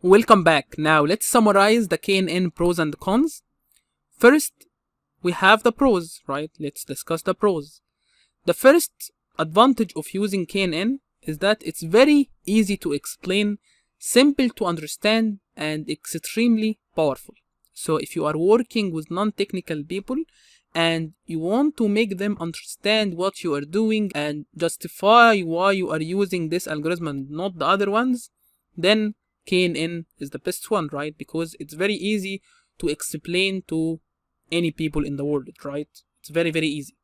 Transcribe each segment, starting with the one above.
Welcome back. Now let's summarize the KNN pros and cons. First, we have the pros, right? Let's discuss the pros. The first advantage of using KNN is that it's very easy to explain, simple to understand, and extremely powerful. So if you are working with non-technical people and you want to make them understand what you are doing and justify why you are using this algorithm and not the other ones, then KNN is the best one, right? Because it's very easy to explain to any people in the world, right? It's very, very easy.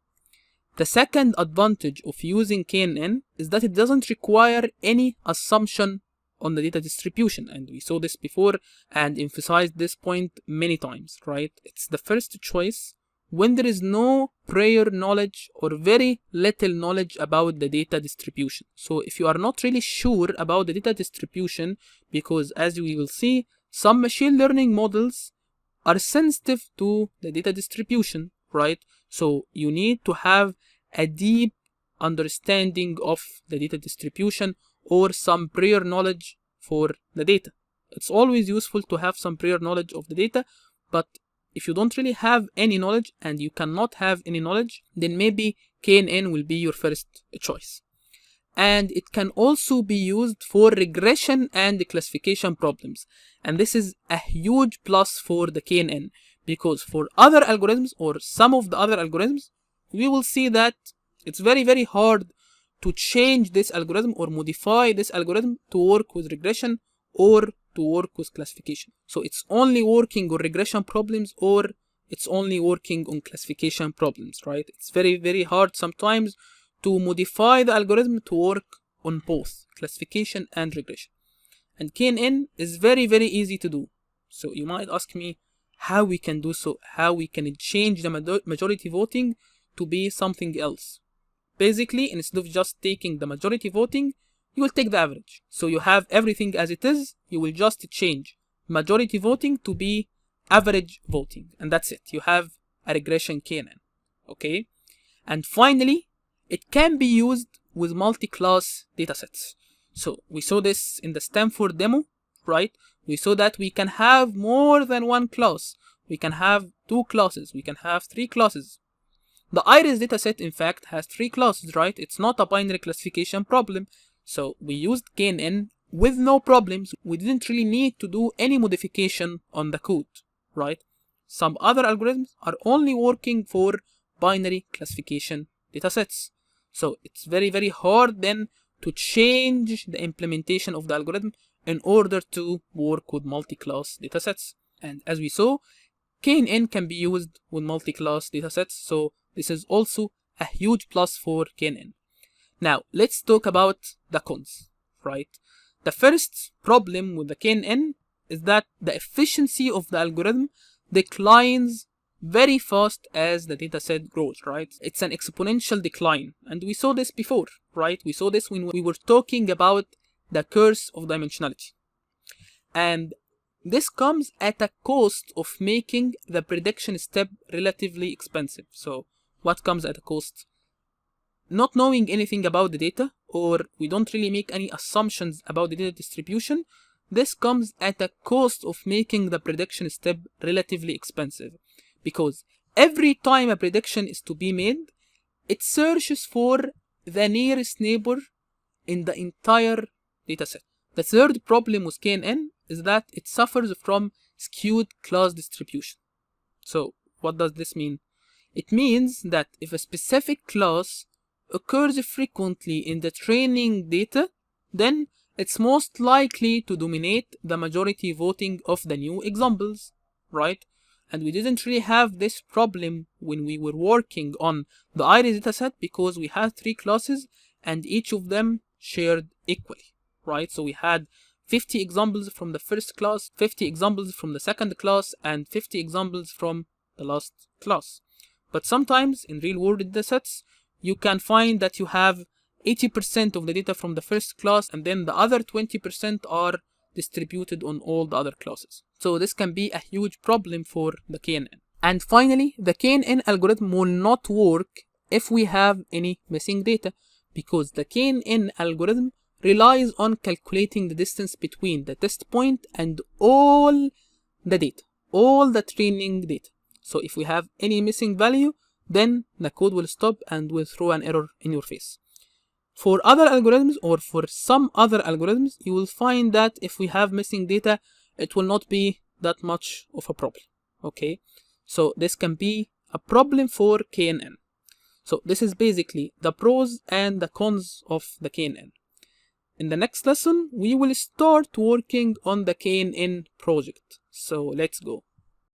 The second advantage of using KNN is that it doesn't require any assumption on the data distribution. And we saw this before and emphasized this point many times, right? It's the first choice when there is no prior knowledge or very little knowledge about the data distribution. So if you are not really sure about the data distribution, because as we will see, some machine learning models are sensitive to the data distribution, right? So you need to have a deep understanding of the data distribution or some prior knowledge for the data. It's always useful to have some prior knowledge of the data, but if you don't really have any knowledge and you cannot have any knowledge, then maybe KNN will be your first choice. And it can also be used for regression and classification problems. And this is a huge plus for the KNN, because for other algorithms or some of the other algorithms, we will see that it's very, very hard to change this algorithm or modify this algorithm to work with regression or to work with classification. So it's only working on regression problems or it's only working on classification problems, right? It's very, very hard sometimes to modify the algorithm to work on both classification and regression. And KNN is very, very easy to do. So you might ask me how we can do so, how we can change the majority voting to be something else. Basically, instead of just taking the majority voting, you will take the average. So you have everything as it is, you will just change majority voting to be average voting. And that's it. You have a regression KNN. Okay? And finally, it can be used with multi-class datasets. So we saw this in the Stanford demo, right? We saw that we can have more than one class. We can have 2 classes. We can have 3 classes. The iris dataset, in fact, has 3 classes, right? It's not a binary classification problem. So we used KNN with no problems. We didn't really need to do any modification on the code, right? Some other algorithms are only working for binary classification datasets. So it's very, very hard then to change the implementation of the algorithm in order to work with multi-class datasets. And as we saw, KNN can be used with multi-class datasets. So this is also a huge plus for KNN. Now, let's talk about the cons, right? The first problem with the KNN is that the efficiency of the algorithm declines very fast as the dataset grows, right? It's an exponential decline. And we saw this before, right? We saw this when we were talking about the curse of dimensionality. And this comes at a cost of making the prediction step relatively expensive. So what comes at a cost? Not knowing anything about the data, or we don't really make any assumptions about the data distribution, this comes at a cost of making the prediction step relatively expensive. Because every time a prediction is to be made, it searches for the nearest neighbor in the entire dataset. The third problem with KNN is that it suffers from skewed class distribution. So what does this mean? It means that if a specific class occurs frequently in the training data, then it's most likely to dominate the majority voting of the new examples, right? And we didn't really have this problem when we were working on the iris dataset because we had 3 classes and each of them shared equally, right? So we had 50 examples from the first class, 50 examples from the second class, and 50 examples from the last class. But sometimes in real world datasets, you can find that you have 80% of the data from the first class and then the other 20% are distributed on all the other classes. So this can be a huge problem for the KNN. And finally, the KNN algorithm will not work if we have any missing data, because the KNN algorithm relies on calculating the distance between the test point and all the data, all the training data. So if we have any missing value, then the code will stop and will throw an error in your face. For other algorithms, or for some other algorithms, you will find that if we have missing data, it will not be that much of a problem. Okay, so this can be a problem for KNN. So this is basically the pros and the cons of the KNN. In the next lesson, we will start working on the KNN project. So let's go.